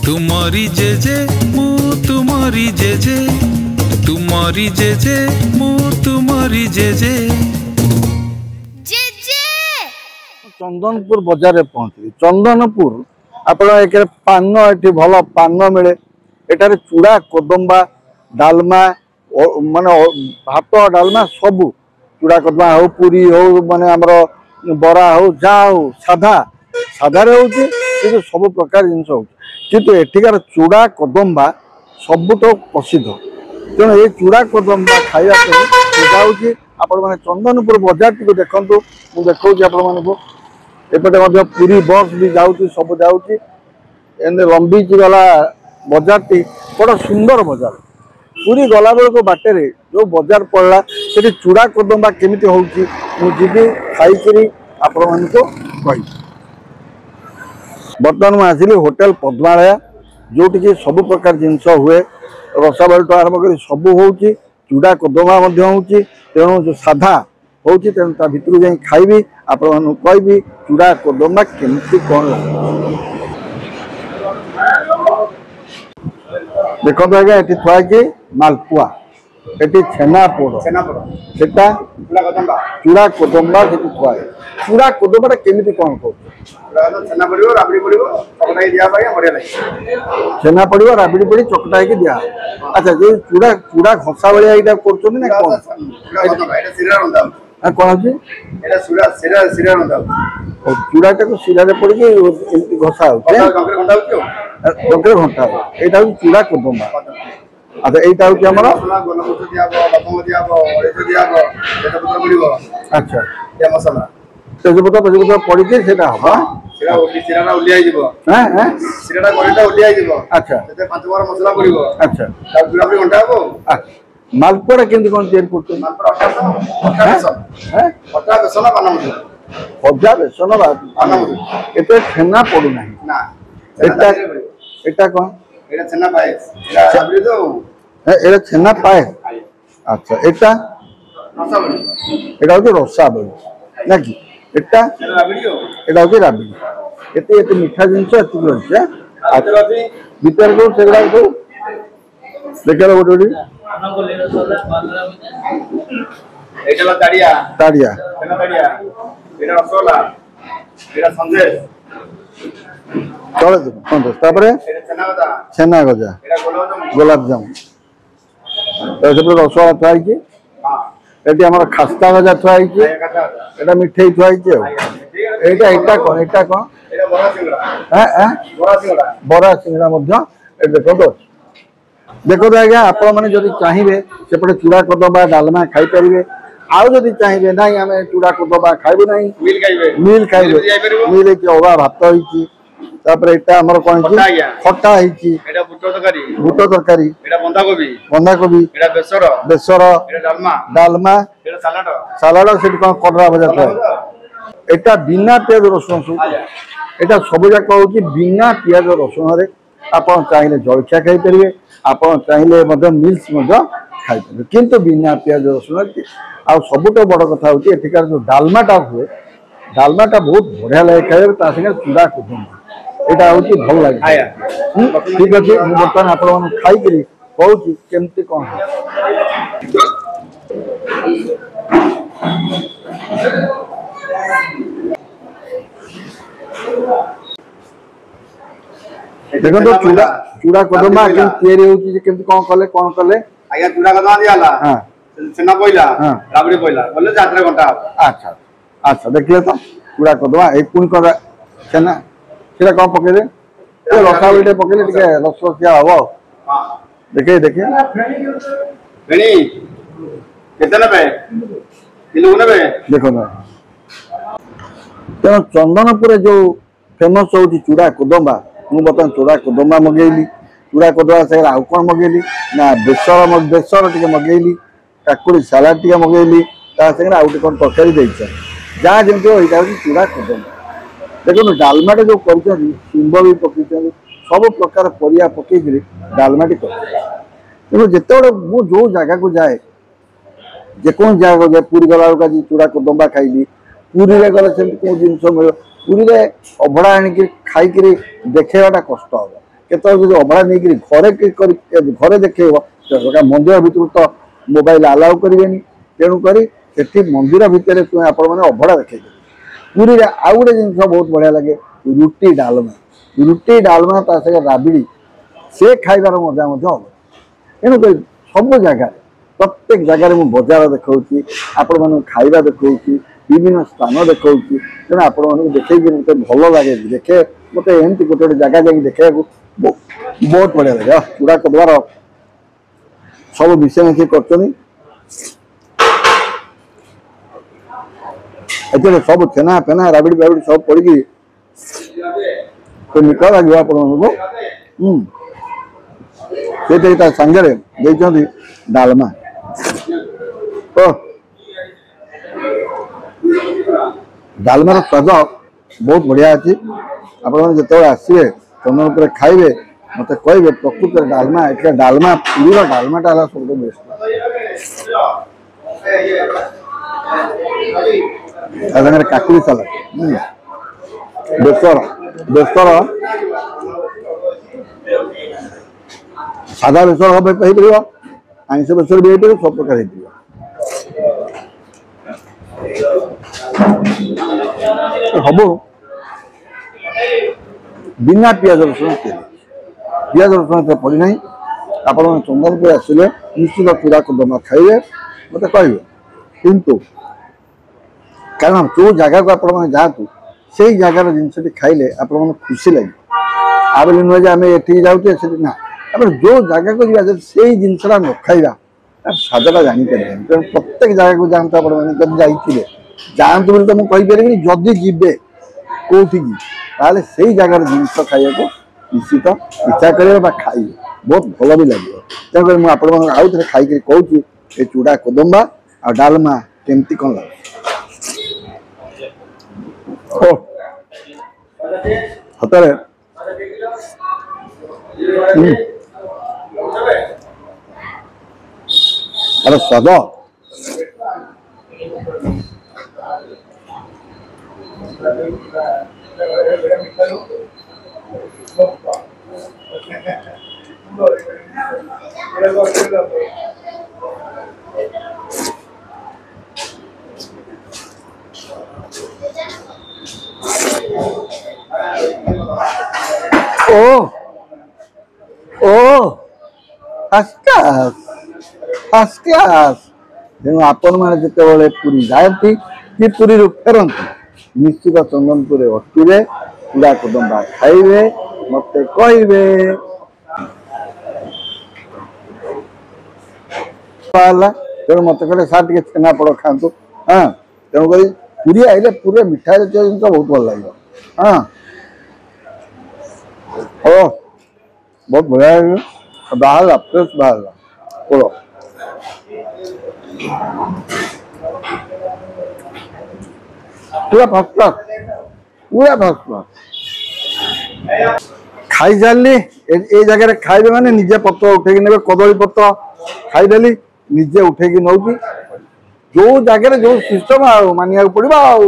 तुमरी JJ मु तुमरी JJ तुमरी JJ मु तुमरी JJ Chandanpur बजार पहुंचली। चंदनपुर आपण एक पान एठी भल पान मिले। एटारे चूड़ा कोदम्बा डालमा माने भात डालमा सबू चूड़ा कोदम्बा हो पूरी हो माने हमर बरा हो जा हो साधा साधारे होची कि सब प्रकार जिनस हो किंतु एठिकार चूड़ा कोदम्बा सबुठ प्रसिद्ध। तेणु ये चूड़ा कोदम्बा खाइबा जाऊँगी आपण मैंने चंदनपुर बजार टी देखु मुझे देखा आपण मानक एपटे पूरी बस भी जाऊँगी सब जाऊँगी लंबी गला बजार टी बड़ा सुंदर बजार। पूरी गला बेलू बाटे जो बजार पड़ा से चूड़ा कोदम्बा केमिति होउची मुझे खाई आपण मानक कही। बर्तमान मुझे आसली होटेल पद्मालया जोटि की सब प्रकार जिनस हुए रसाबाड़ी तो आरंभ कर सब होची चूड़ा कोदम्बा होची। तेणु जो साधा होची तेणु ता भितर जाई खाइबी आपण मानक कहबी चूड़ा कोदम्बा केमिति कौन देखो आज्ञा ये थुआ मालपुआ ये छेना पोड़ सेटा चूड़ा कोदम्बा थुआ चूड़ा कोदम्बा केमिति कौन कह छेना पड़ो राबड़ी पड़ो चकटाई दिया बढ़िया लगे छेना पड़ो राबड़ी पड़ी चकटा दिया। अच्छा जो चूड़ा चूड़ा घसा भाया यहाँ कर कौन अच्छी चूड़ा टाक शिरा पड़ी घसा डंके घंटा यहाँ हूँ चूड़ा कोदम्बा। अच्छा यहाँ हूँ अच्छा मसला तेजपत्र तेजपत्र पड़ी से हम अच्छा अच्छा मालपुआ केमती कौन भजा बेसन एत छेना पड़ूना एटा कौन एटा छेना पाए। अच्छा एटा हूँ रसाबली ना कि एटा हूँ राबड़ी एत मीठा जिनस भीतर को देखा गोटे ताड़िया चले सन्देश छेना गजा गोलाप जामुन रसगोला थुआई ये आम खास्ता गजा थुआई मिठे थुआई कौन बरा सिंगड़ा देखो आज्ञा आपण मैंने जब चाहिए सेपटे चूड़ा कोदम्बा डालमा खाई पारे आउ जदि चाहिए ना आम चूड़ा कोदम्बा खाइबे ना मिल खाइबे मिल अरुआ भात होमर कौन खटा बुट तरकारी बंधा कोबी बेसर डालमा सालाड से कलरा भजा था बिना पियाज रसुण यहाँ सब जाक हूँ बिना पियाज रसुण आप चाहिए जलखिया खाई पारे आप चाहिए मिल्स खाई पारे किंतु बिना पियाज रसुण आ सबुठ बड़ कथा हूँ एठिकार जो डालमाटा हुए डालमाटा बहुत बढ़िया लगे खाइबे संगे चूड़ा कोदम्बा यहाँ हूँ भल लगे। ठीक अच्छे बर्तमान आप खाई कहूँ केमती कौन देखो तो चूड़ा चूड़ा कोदम्बा केमती कौन कले आज्ञा चूड़ा कोदम्बा दिया छेना पइला राबड़ी पइला बोले 4 घंटा। अच्छा अच्छा देखिए तो चूड़ा कोदम्बा एक पुणी कर छेना सीधा कौन पकेले रसावली पकेले रसरसिया हम देखे देखे देखो ना तेना चंदनपुर जो फेमस हो चूड़ा कोदम्बा मुझे बर्तमान चूड़ा कोदम्बा मगेली चूड़ा कोदम्बा से आउ कौन मगेली ना बेसर टे मगेली काकुड़ी सालाड टे मगेली आउ टे कौन तरकारी देख जहाँ जमी यहाँ हूँ चूड़ा कोदम्बा। देखो डालमाटे जो कर भी पकई सब प्रकार परिया पकई डालमाटी कर जिते मुझे जो जगह को जाए जेको जगह को जाए पूरी गला चूड़ा कोदम्बा खाइली पूरी में गले से कौन जिन मिले पूरी अभड़ा आणिक खाई देखेवाटा कष्ट हम केत अभड़ा नहीं घरे देखे मंदिर भितर तो मोबाइल आलाउ करेनि तेणुक मंदिर भितर आपण मैंने अभड़ा देखे पुरी रे आउ गोटे जिन बहुत बढ़िया लगे रुटी डालमा ता सहित राबिड़ी से खाइबार मजा तेणुक सब जगह प्रत्येक जगह मुझे बजार देखा आपण मान खाइबा देखा विभिन्न स्थान देखा तेना आपण मानक देखे मत भल लगे देखे मत एमती गोटे गोटे जगह जाकि देखा बहुत बढ़िया लगे चूड़ा कदबार सब विषय मिसे कर सब छेना फेना राबिड़ी फाबिड़ी सब पड़ी तो निका लगे आपण से सांगे डालमा तो डालमार स्वाद बहुत बढ़िया अच्छी आपण जो आसवे चंदनपुर खाइबे मत कहे प्रकृत डालमा एटा डालमा पुरी डालमाटा है सब बेस्ट काकुड़ी सालाड बेसर बेसर सादा बेसर हम कहीपर आइंस बेसर भी हो सब प्रकार हम बिना पियाज रसुण पियाज रसुण पड़ना आप चंदनपुर आसिले निश्चित चूड़ा कदम खाइबे मत कहे किंतु कारण जो जगह को आपण जातु से जगार जिनस खाइले आपण खुशी लगे आ नुहे आम ये जाऊे ना आप जो जगह को जा से जिनसा न खाइबा स्वादा जापर तेणु प्रत्येक जगह को जातु आपने जातु बोली तो मुझे कहीपरि जदि जीवे कौटी ताले से जगार जिनस खाइबा निश्चित इच्छा करेंगे खाइबे बहुत भल भी लगे तेणुक मुझे आप आउ थे खाई कहूँ ये चूड़ा कदम्बा आ डालमा केमती कौन लगे हतरे अरे स्वाद ओ फर्स्ट क्लास तेणु आपण मैंने जिते पुरी जाती कि पुरी फेरती निश्चित चंदनपुर अटके चूड़ा कदम्बा खाइबे मत कहे तेणु मत कहे सार टे छेनापोड़ खातु हाँ तेणुक पुरी आइले पूरे मिठा जातीय जिन बहुत भल लगे हाँ ओ बहुत बढ़िया बाहर फ्रेश बाहर बोलो पूरा फर्स्ट क्लास खाई सारे ये जगह खाइबे माने निजे पत्र उठे ने कदली पत्र खाईदेली निजे उठे नौ जो जगह जो सिस्टम मानिया पड़ो आ